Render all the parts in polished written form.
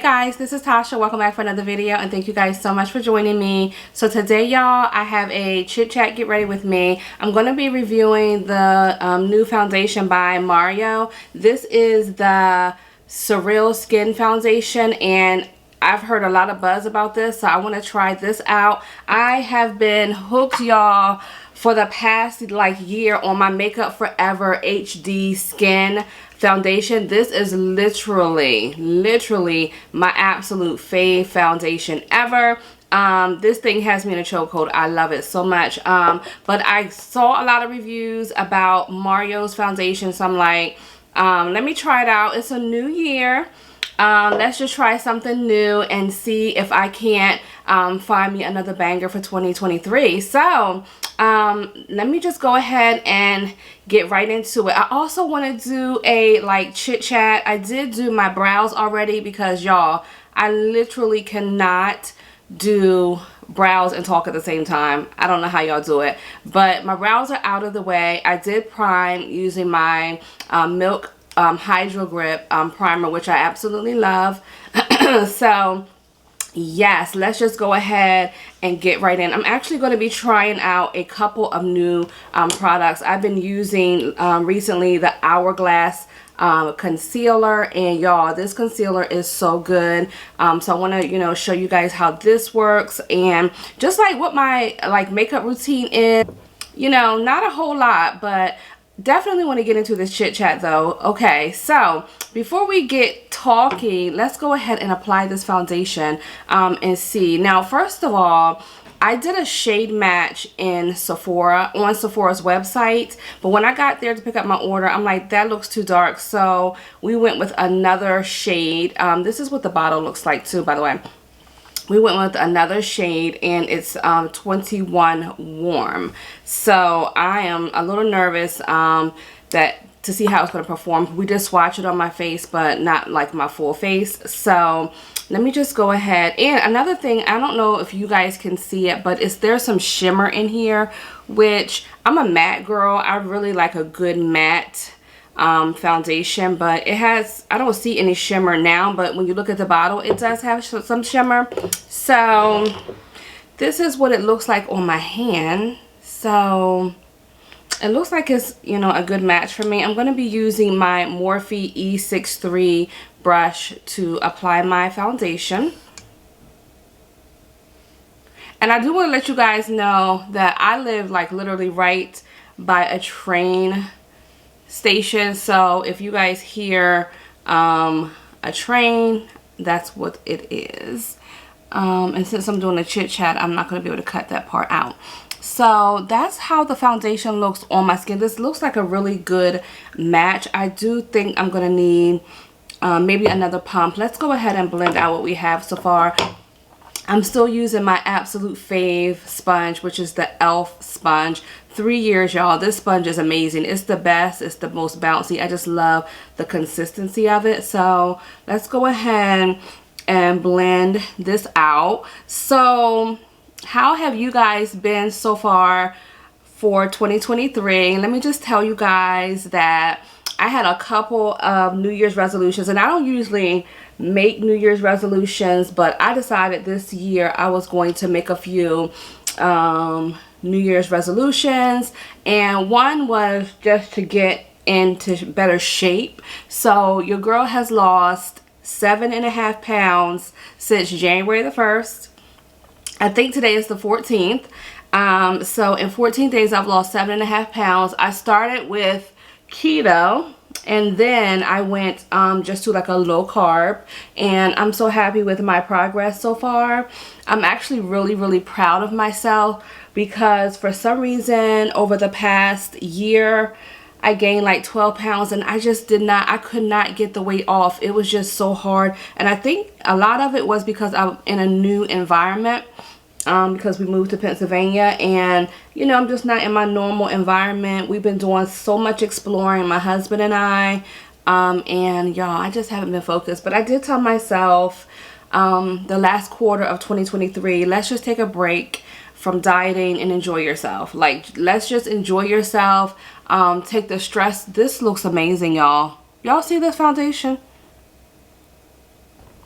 guys, this is Tasha. Welcome back for another video, and thank you guys so much for joining me. So today, y'all, I have a chit chat, get ready with me. I'm going to be reviewing the new foundation by Mario. This is the Surreal Skin Foundation, and I've heard a lot of buzz about this, so I want to try this out. I have been hooked, y'all, for the past year on my Makeup Forever HD Skin foundation. This is literally my absolute fave foundation ever. This thing has me in a chokehold. I love it so much. But I saw a lot of reviews about Mario's foundation, so I'm like, let me try it out. It's a new year. Let's just try something new and see if I can't find me another banger for 2023. So let me just go ahead and get right into it. I also want to do a chit chat. I did do my brows already because y'all, I literally cannot do brows and talk at the same time. I don't know how y'all do it, but my brows are out of the way. I did prime using my Milk Hydro Grip primer, which I absolutely love. So yes, let's just go ahead and get right in. I'm actually going to be trying out a couple of new products. I've been using recently the Hourglass concealer, and y'all, this concealer is so good. So I want to show you guys how this works, and just what my makeup routine is. Not a whole lot, but definitely want to get into this chit chat though. Okay, so before we get talking, let's go ahead and apply this foundation and see. Now, first of all, I did a shade match in Sephora, on Sephora's website, but when I got there to pick up my order, I'm like, that looks too dark, so we went with another shade. This is what the bottle looks like too, by the way. We went with another shade, and it's 21 Warm. So I am a little nervous to see how it's going to perform. We did swatch it on my face, but not my full face. So let me just go ahead. And another thing, I don't know if you guys can see it, but there's some shimmer in here, which I'm a matte girl. I really like a good matte foundation, but I don't see any shimmer now, but when you look at the bottle, it does have some shimmer. So this is what it looks like on my hand. So it looks like it's a good match for me. I'm going to be using my Morphe E63 brush to apply my foundation. And I do want to let you guys know that I live literally right by a train station, so if you guys hear a train, that's what it is. And since I'm doing a chit chat, I'm not going to be able to cut that part out. So that's how the foundation looks on my skin. This looks like a really good match. I do think I'm going to need maybe another pump. Let's go ahead and blend out what we have so far. I'm still using my absolute fave sponge, which is the e.l.f. sponge. 3 years, y'all. This sponge is amazing. It's the best. It's the most bouncy. I just love the consistency of it. So let's go ahead and blend this out. So how have you guys been so far for 2023? Let me just tell you guys that I had a couple of New Year's resolutions, and I don't usually make New Year's resolutions, but I decided this year I was going to make a few New Year's resolutions, and one was just to get into better shape. So your girl has lost 7.5 pounds since January the 1st. I think today is the 14th. So in 14 days I've lost 7.5 pounds. I started with keto, and then I went just to a low carb, and I'm so happy with my progress so far. I'm actually really proud of myself, because for some reason over the past year I gained 12 pounds, and I could not get the weight off. It was just so hard, and I think a lot of it was because I'm in a new environment. Because we moved to Pennsylvania, and I'm just not in my normal environment. We've been doing so much exploring, my husband and I, and y'all, I just haven't been focused. But I did tell myself the last quarter of 2023, let's just take a break from dieting and enjoy yourself. Let's just enjoy yourself. Take the stress. This looks amazing, y'all. Y'all see this foundation?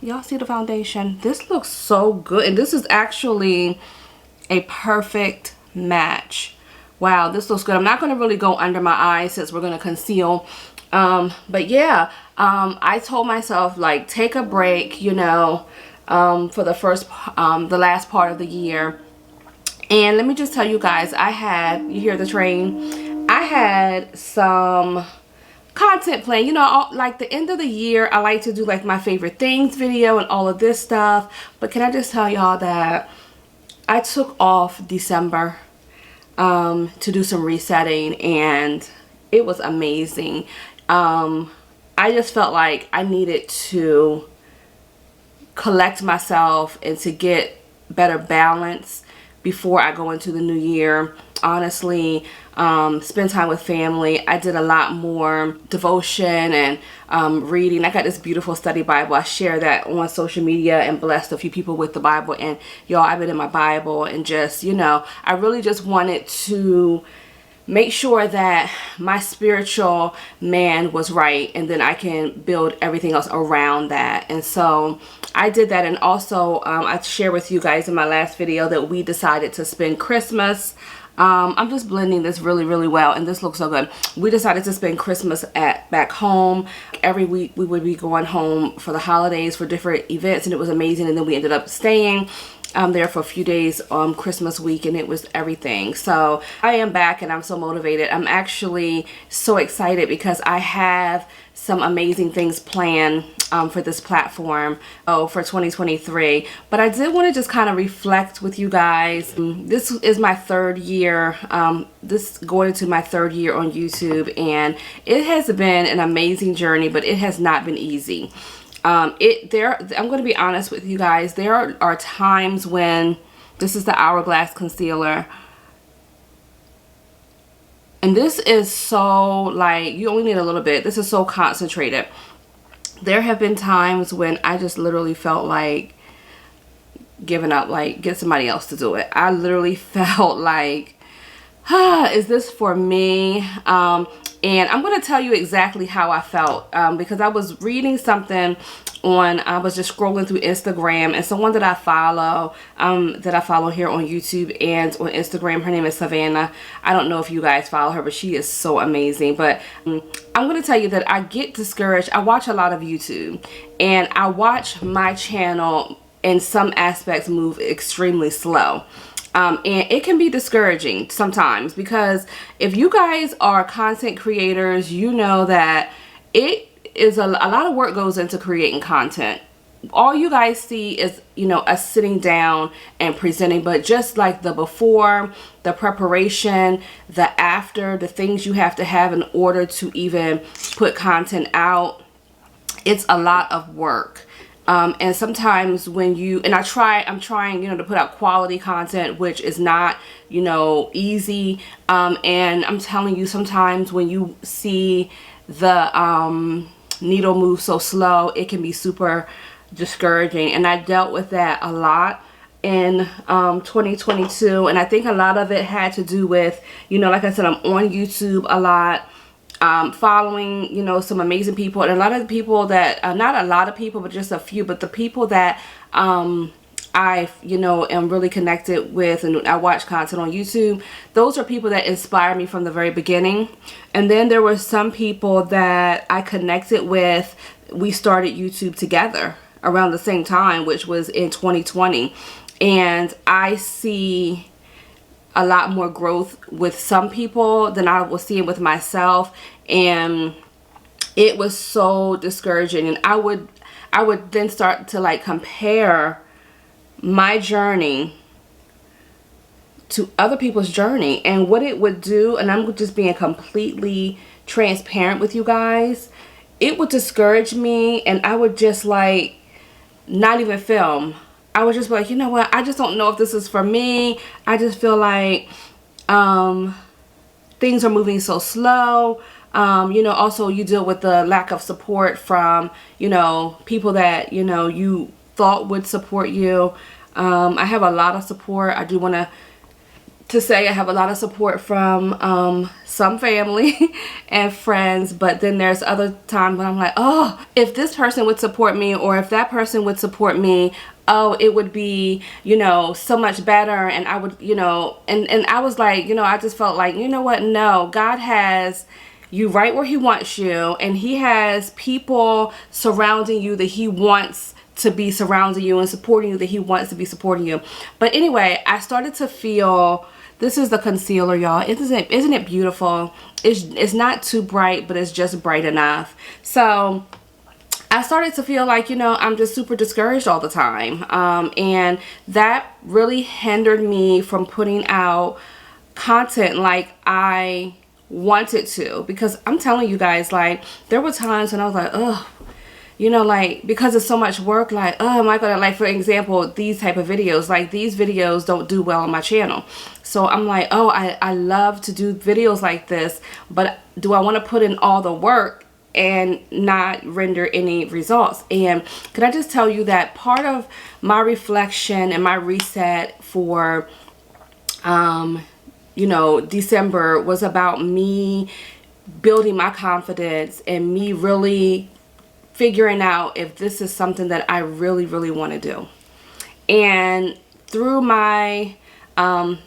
Y'all see the foundation? This looks so good, and this is actually a perfect match. Wow, this looks good. I'm not going to really go under my eyes since we're going to conceal. But yeah, I told myself, like, take a break, you know, for the last part of the year. And let me just tell you guys, you hear the train? I had some content plan, you know, like the end of the year. I like to do like my favorite things video and all of this stuff. But can I just tell y'all that I took off December to do some resetting, and it was amazing. I just felt like I needed to collect myself and to get better balance before I go into the new year. Honestly, spend time with family. I did a lot more devotion and reading. I got this beautiful study Bible. I share that on social media and blessed a few people with the Bible. And y'all, I've been in my Bible, and just, you know, I really just wanted to make sure that my spiritual man was right, and then I can build everything else around that. And so I did that. And also I shared with you guys in my last video that we decided to spend Christmas, I'm just blending this really, really well, and this looks so good. We decided to spend Christmas back home. Every week we would be going home for the holidays for different events, and it was amazing. And then we ended up staying there for a few days on Christmas week, and it was everything. So I am back, and I'm so motivated. I'm actually so excited because I have some amazing things planned for this platform for 2023. But I did want to just kind of reflect with you guys. This is my third year, this going into my third year on YouTube, and it has been an amazing journey, but it has not been easy. I'm going to be honest with you guys. There are times when, this is the Hourglass concealer, and this is so, like, you only need a little bit. This is so concentrated. There have been times when I just literally felt like giving up, like, get somebody else to do it. I literally felt like, is this for me? And I'm going to tell you exactly how I felt, because I was reading something I was just scrolling through Instagram, and someone that I follow here on YouTube and on Instagram, her name is Savannah. I don't know if you guys follow her, but she is so amazing. But I'm going to tell you that I get discouraged. I watch a lot of YouTube, and I watch my channel in some aspects move extremely slow. And it can be discouraging sometimes, because if you guys are content creators, you know that it is a lot of work goes into creating content. All you guys see is, you know, us sitting down and presenting, but just like the before, the preparation, the after, the things you have to have in order to even put content out, it's a lot of work. And sometimes when I'm trying, you know, to put out quality content, which is not, you know, easy. And I'm telling you, sometimes when you see the needle move so slow, it can be super discouraging. And I dealt with that a lot in 2022. And I think a lot of it had to do with, you know, like I said, I'm on YouTube a lot. Following, you know, some amazing people, and a lot of the people that not a lot of people, but just a few, but the people that I, you know, am really connected with, and I watch content on YouTube, those are people that inspire me from the very beginning. And then there were some people that I connected with. We started YouTube together around the same time, which was in 2020, and I see a lot more growth with some people than I was seeing with myself. And it was so discouraging. And I would then start to, like, compare my journey to other people's journey, and what it would do. And I'm just being completely transparent with you guys. It would discourage me, and I would just, like, not even film. I would just be like, you know what, I just don't know if this is for me. I just feel like things are moving so slow. You know, also you deal with the lack of support from, you know, people that, you know, you thought would support you. I have a lot of support. I do want to to say I have a lot of support from some family and friends, but then there's other times when I'm like, oh, if this person would support me, or if that person would support me, oh, it would be, you know, so much better, and I would, you know, and I was like, you know, I just felt like, you know what, no, God has you right where he wants you, and he has people surrounding you that he wants to be surrounding you and supporting you, that he wants to be supporting you. But anyway, I started to feel, this is the concealer, y'all. Isn't it beautiful? It's not too bright, but it's just bright enough. So I started to feel like, you know, I'm just super discouraged all the time. And that really hindered me from putting out content like I wanted to. Because I'm telling you guys, like, there were times when I was like, oh, you know, like, because it's so much work, like, oh, am I gonna, like, for example, these type of videos, like, these videos don't do well on my channel. So I'm like, oh, I love to do videos like this, but do I want to put in all the work and not render any results? And can I just tell you that part of my reflection and my reset for, you know, December was about me building my confidence and me really figuring out if this is something that I really, really want to do. And through my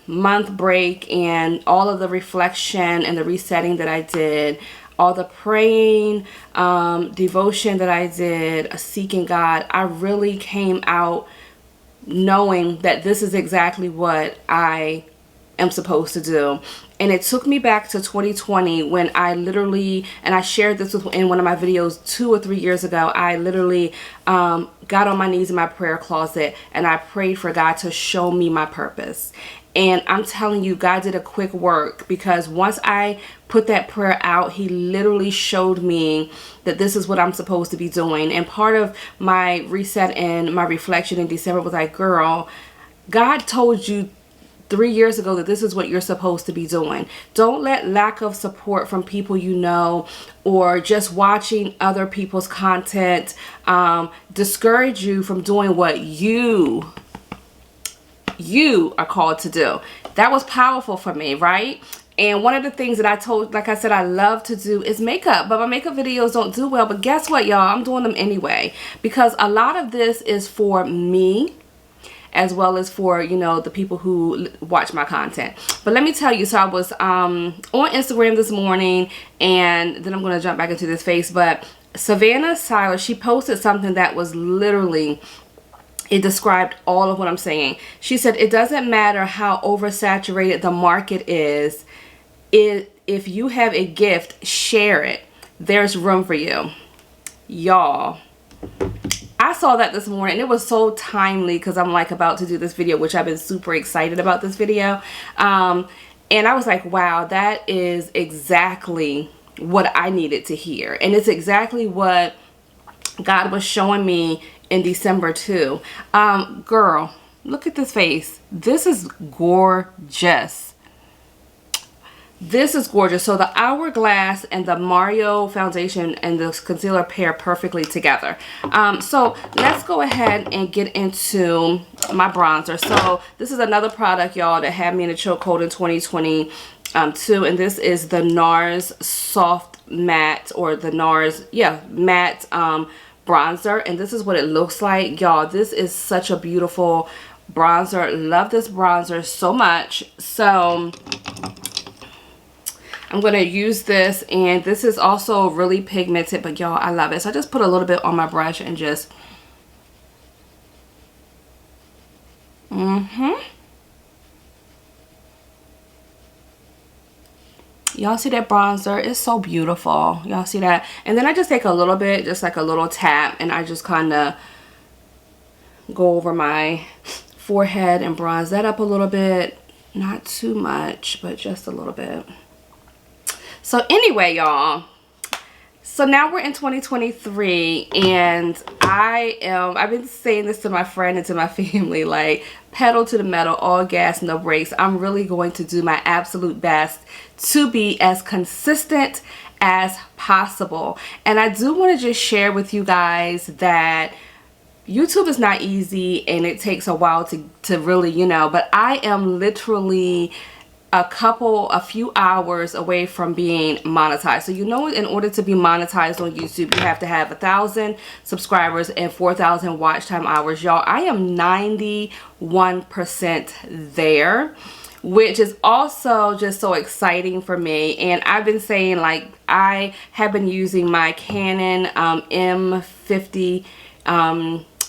month break and all of the reflection and the resetting that I did, all the praying, devotion that I did, seeking God, I really came out knowing that this is exactly what I am supposed to do. And it took me back to 2020 when I literally, and I shared this in one of my videos 2 or 3 years ago, I literally got on my knees in my prayer closet and I prayed for God to show me my purpose. And I'm telling you, God did a quick work, because once I put that prayer out, he literally showed me that this is what I'm supposed to be doing. And part of my reset and my reflection in December was like, girl, God told you 3 years ago that this is what you're supposed to be doing. Don't let lack of support from people you know, or just watching other people's content discourage you from doing what you are called to do. That was powerful for me, right? And one of the things that I told, like I said, I love to do is makeup, but my makeup videos don't do well. But guess what, y'all? I'm doing them anyway, because a lot of this is for me, as well as for, you know, the people who watch my content. But let me tell you, so I was on Instagram this morning, and then I'm going to jump back into this face, but Savannah Siler, she posted something that was literally, it described all of what I'm saying. She said, it doesn't matter how oversaturated the market is, if you have a gift, share it. There's room for you. Y'all, I saw that this morning, and it was so timely, because I'm like about to do this video, which I've been super excited about this video. And I was like, wow, that is exactly what I needed to hear. And it's exactly what God was showing me in December too. Girl, look at this face. This is gorgeous. This is gorgeous. So the Hourglass and the Mario foundation and the concealer pair perfectly together. So let's go ahead and get into my bronzer. So this is another product, y'all, that had me in a chokehold in 2022, and this is the NARS Soft Matte, or the NARS, yeah, matte bronzer, and this is what it looks like, y'all. This is such a beautiful bronzer. Love this bronzer so much. So I'm going to use this, and this is also really pigmented, but y'all, I love it. So I just put a little bit on my brush and just, y'all see that bronzer? It's so beautiful. Y'all see that? And then I just take a little bit, just like a little tap, and I just kind of go over my forehead and bronze that up a little bit. Not too much, but just a little bit. So anyway, y'all, so now we're in 2023, and I've been saying this to my friend and to my family, like, pedal to the metal, all gas, no brakes. I'm really going to do my absolute best to be as consistent as possible. And I do want to just share with you guys that YouTube is not easy and it takes a while to really, you know, but I am literally a few hours away from being monetized. So you know, in order to be monetized on YouTube, you have to have 1,000 subscribers and 4,000 watch time hours. Y'all, I am 91% there, which is also just so exciting for me. And I've been saying, like, I have been using my Canon M50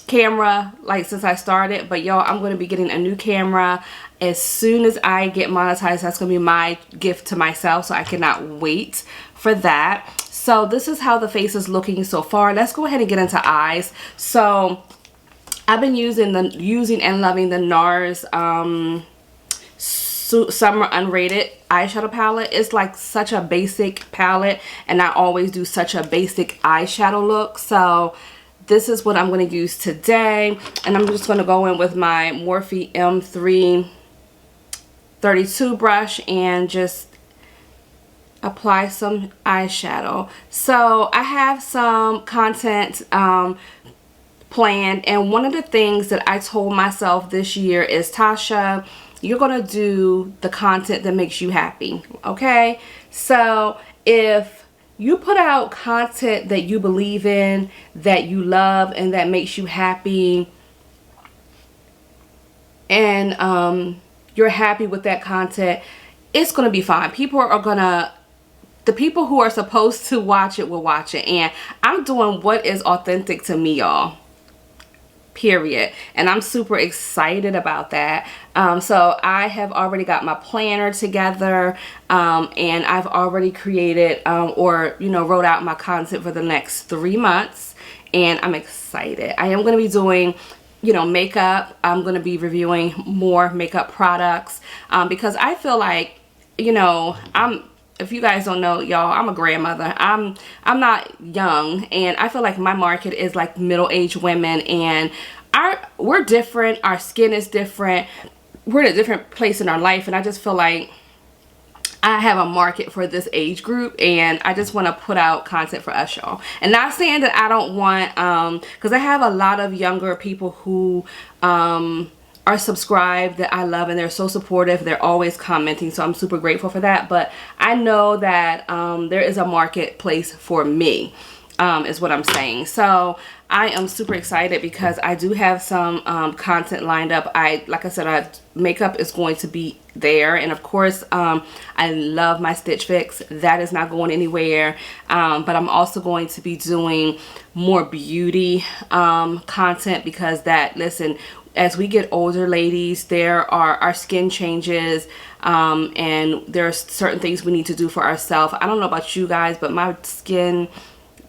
camera like since I started, but y'all, I'm going to be getting a new camera as soon as I get monetized. That's going to be my gift to myself, so I cannot wait for that. So this is how the face is looking so far. Let's go ahead and get into eyes. So I've been using and loving the NARS Summer Unrated eyeshadow palette. It's like such a basic palette, and I always do such a basic eyeshadow look. So this is what I'm going to use today, and I'm just going to go in with my Morphe M332 brush and just apply some eyeshadow. So I have some content planned, and one of the things that I told myself this year is, Tasha, you're going to do the content that makes you happy, okay? So if you put out content that you believe in, that you love, and that makes you happy, and you're happy with that content, it's going to be fine. The people who are supposed to watch it will watch it. And I'm doing what is authentic to me, y'all. Period. And I'm super excited about that. So I have already got my planner together, and I've already created or wrote out my content for the next 3 months, and I'm excited. I am going to be doing makeup. I'm going to be reviewing more makeup products because I feel like if you guys don't know, y'all, I'm a grandmother. I'm not young, and I feel like my market is like middle-aged women, and we're different. Our skin is different. We're in a different place in our life, and I just feel like I have a market for this age group, and I just want to put out content for us, y'all. And not saying that I don't want, because I have a lot of younger people who are subscribed that I love, and they're so supportive. They're always commenting, so I'm super grateful for that. But I know that there is a marketplace for me, is what I'm saying. So I am super excited because I do have some content lined up. Like I said, makeup is going to be there, and of course I love my Stitch Fix. That is not going anywhere. But I'm also going to be doing more beauty content, because listen, as we get older, ladies, our skin changes, and there are certain things we need to do for ourselves. I don't know about you guys, but my skin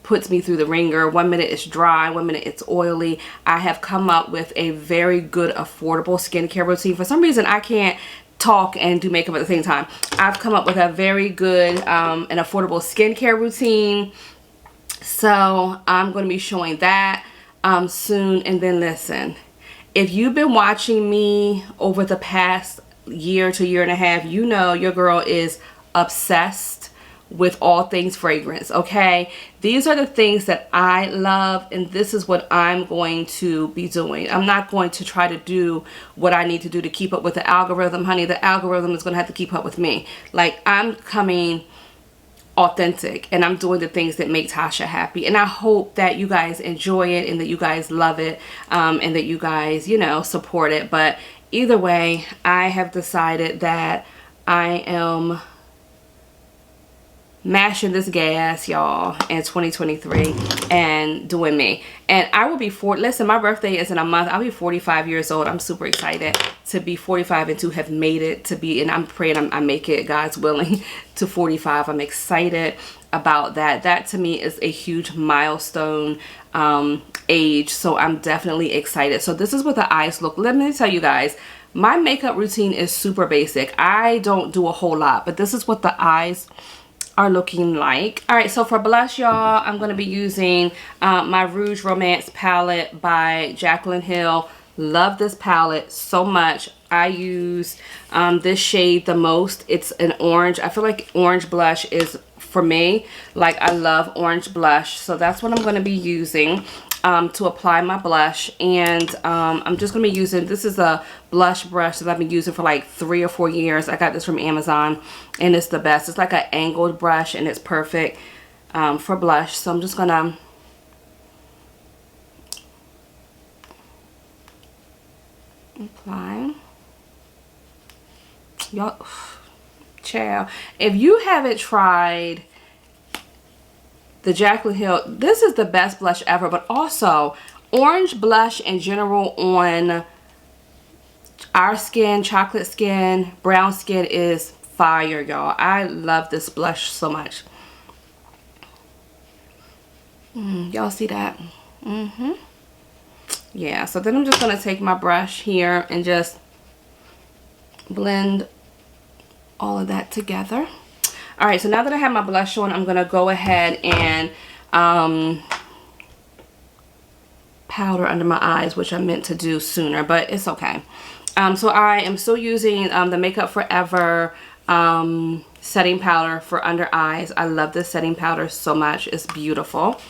puts me through the ringer. 1 minute it's dry, 1 minute it's oily. I have come up with a very good, affordable skincare routine. For some reason, I can't talk and do makeup at the same time. I've come up with a very good and affordable skincare routine. So I'm going to be showing that soon. And then listen, if you've been watching me over the past year to year and a half, you know your girl is obsessed with all things fragrance, okay? These are the things that I love, and this is what I'm going to be doing. I'm not going to try to do what I need to do to keep up with the algorithm. Honey, the algorithm is going to have to keep up with me. Like, I'm coming authentic, and I'm doing the things that make Tasha happy, and I hope that you guys enjoy it, and that you guys love it, and that you guys support it. But either way, I have decided that I am mashing this gas, y'all, in 2023 and doing me. And I will be listen, my birthday is in a month. I'll be 45 years old. I'm super excited to be 45 and to have made it to be, and I'm praying I make it, God's willing, to 45. I'm excited about that. That to me is a huge milestone age, so I'm definitely excited. So this is what the eyes look. Let me tell you guys, my makeup routine is super basic. I don't do a whole lot, but this is what the eyes are looking like. All right, so for blush, y'all, I'm going to be using my Rouge Romance palette by Jaclyn Hill. Love this palette so much. I use this shade the most. It's an orange. I feel like orange blush is for me. Like, I love orange blush, so that's what I'm going to be using. to apply my blush. And I'm just going to be using, this is a blush brush that I've been using for like 3 or 4 years. I got this from Amazon and it's the best. It's like an angled brush and it's perfect for blush. So I'm just going to apply. Y'all, child, if you haven't tried the Jaclyn Hill, this is the best blush ever. But also, orange blush in general on our skin, chocolate skin, brown skin is fire, y'all. I love this blush so much. Y'all see that? Yeah, so then I'm just going to take my brush here and just blend all of that together. All right, so now that I have my blush on, I'm going to go ahead and powder under my eyes, which I meant to do sooner, but it's okay. So I am still using the Makeup Forever setting powder for under eyes. I love this setting powder so much. It's beautiful.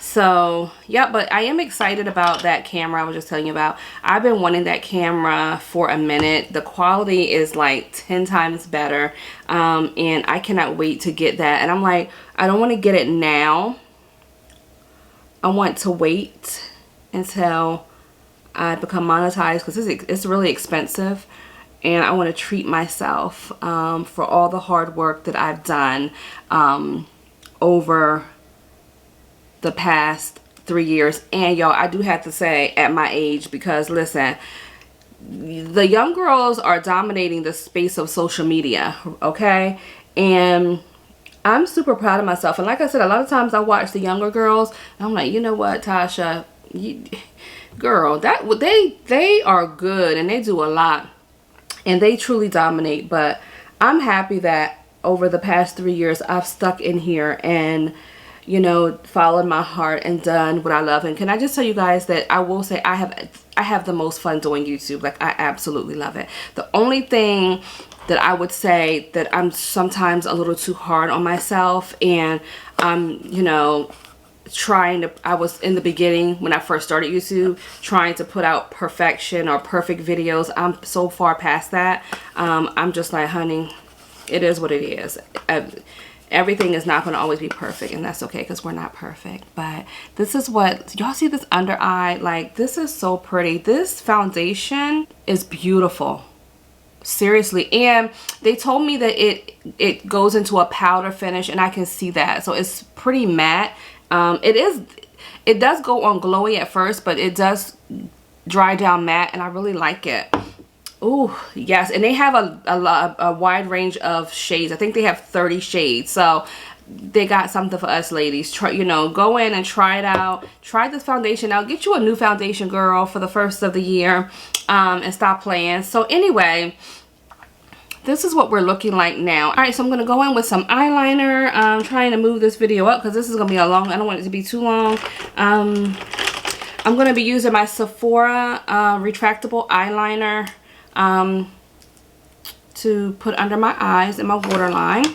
So yeah, but I am excited about that camera I was just telling you about. I've been wanting that camera for a minute. The quality is like 10 times better, and I cannot wait to get that. And I'm like, I don't want to get it now. I want to wait until I become monetized, because it's really expensive, and I want to treat myself for all the hard work that I've done over the past 3 years. And y'all, I do have to say, at my age, because listen, the young girls are dominating the space of social media, okay? And I'm super proud of myself. And like I said, a lot of times I watch the younger girls and I'm like, you know what, Tasha, girl, that they are good and they do a lot and they truly dominate. But I'm happy that over the past 3 years I've stuck in here and, you know, followed my heart and done what I love. And can I just tell you guys that I will say I have the most fun doing YouTube. Like, I absolutely love it. The only thing that I would say that I'm sometimes a little too hard on myself, and you know, I was in the beginning when I first started YouTube trying to put out perfection or perfect videos. I'm so far past that. I'm just like, honey, it is what it is. Everything is not going to always be perfect, and that's okay, because we're not perfect. But this is what y'all see, this under eye, like, this is so pretty. This foundation is beautiful, seriously. And they told me that it goes into a powder finish, and I can see that. So it's pretty matte. It does go on glowy at first, but it does dry down matte, and I really like it. Oh yes, and they have a wide range of shades. I think they have 30 shades, so they got something for us ladies. Try, you know, go in and try it out. Try this foundation out. Get you a new foundation, girl, for the first of the year, and stop playing. So anyway, this is what we're looking like now. All right, so I'm gonna go in with some eyeliner. I'm trying to move this video up because this is gonna be a long. I don't want it to be too long. I'm gonna be using my Sephora retractable eyeliner to put under my eyes and my waterline.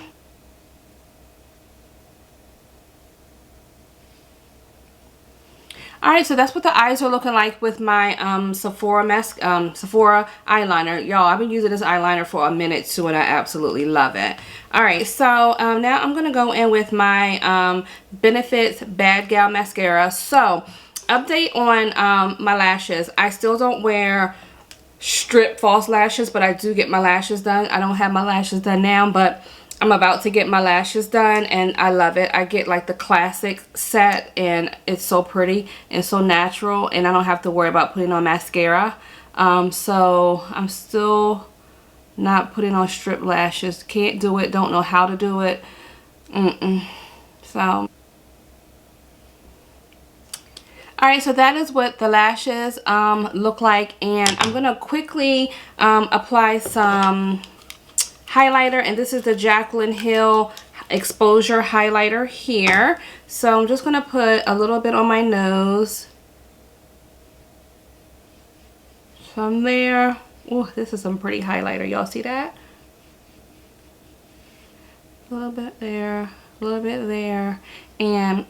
Alright, so that's what the eyes are looking like with my Sephora eyeliner. Y'all, I've been using this eyeliner for a minute too, and I absolutely love it. Alright, so now I'm going to go in with my Benefits Bad Gal Mascara. So, update on my lashes. I still don't wear strip false lashes, but I do get my lashes done. I don't have my lashes done now, but I'm about to get my lashes done, and I love it. I get like the classic set, and it's so pretty and so natural, and I don't have to worry about putting on mascara. So I'm still not putting on strip lashes. Can't do it. Don't know how to do it. So alright, so that is what the lashes look like, and I'm going to quickly apply some highlighter, and this is the Jaclyn Hill exposure highlighter here. So I'm just going to put a little bit on my nose. From there. Oh, this is some pretty highlighter. Y'all see that? A little bit there, a little bit there, and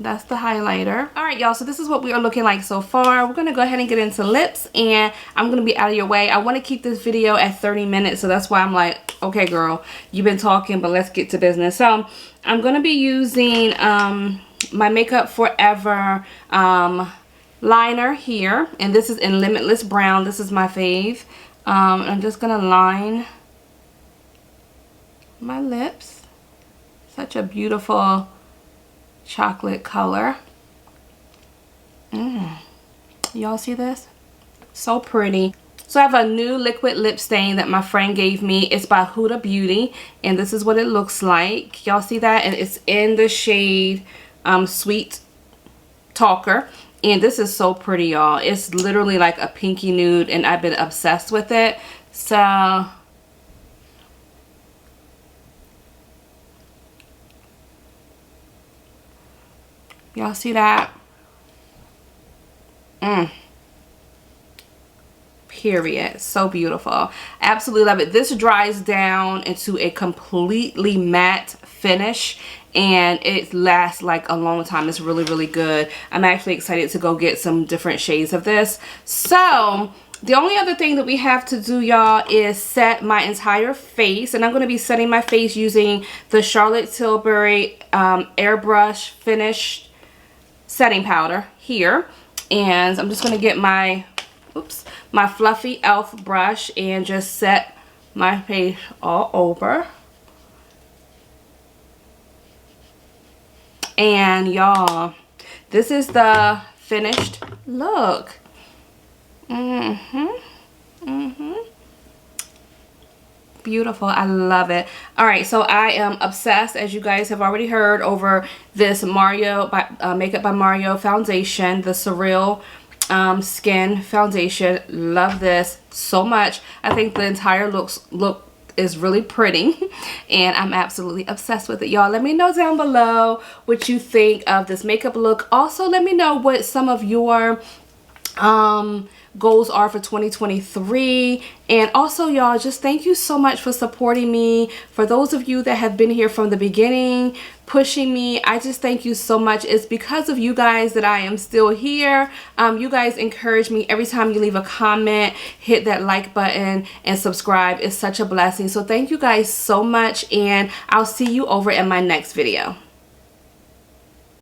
that's the highlighter. All right, y'all, so this is what we are looking like so far. We're gonna go ahead and get into lips, and I'm gonna be out of your way. I want to keep this video at 30 minutes, so that's why I'm like, okay girl, you've been talking, but let's get to business. So I'm gonna be using my Makeup Forever liner here, and this is in Limitless Brown. This is my fave. I'm just gonna line my lips. Such a beautiful chocolate color. Y'all see this? So pretty. So I have a new liquid lip stain that my friend gave me. It's by Huda Beauty, and this is what it looks like. Y'all see that? And it's in the shade Sweet Talker, and this is so pretty, y'all. It's literally like a pinky nude, and I've been obsessed with it. So y'all see that? Period. So beautiful. Absolutely love it. This dries down into a completely matte finish, and it lasts like a long time. It's really, really good. I'm actually excited to go get some different shades of this. So the only other thing that we have to do, y'all, is set my entire face, and I'm going to be setting my face using the Charlotte Tilbury airbrush finished setting powder here. And I'm just going to get my my fluffy e.l.f. brush and just set my face all over. And y'all, this is the finished look. Beautiful. I love it. All right, so I am obsessed, as you guys have already heard, over this Makeup by Mario foundation, the Surreal Skin foundation. Love this so much. I think the entire look is really pretty, and I'm absolutely obsessed with it, y'all. Let me know down below what you think of this makeup look. Also, let me know what some of your goals are for 2023. And also, y'all, just thank you so much for supporting me. For those of you that have been here from the beginning, pushing me, I just thank you so much. It's because of you guys that I am still here. You guys encourage me every time you leave a comment, hit that like button, and subscribe. It's such a blessing. So thank you guys so much, and I'll see you over in my next video.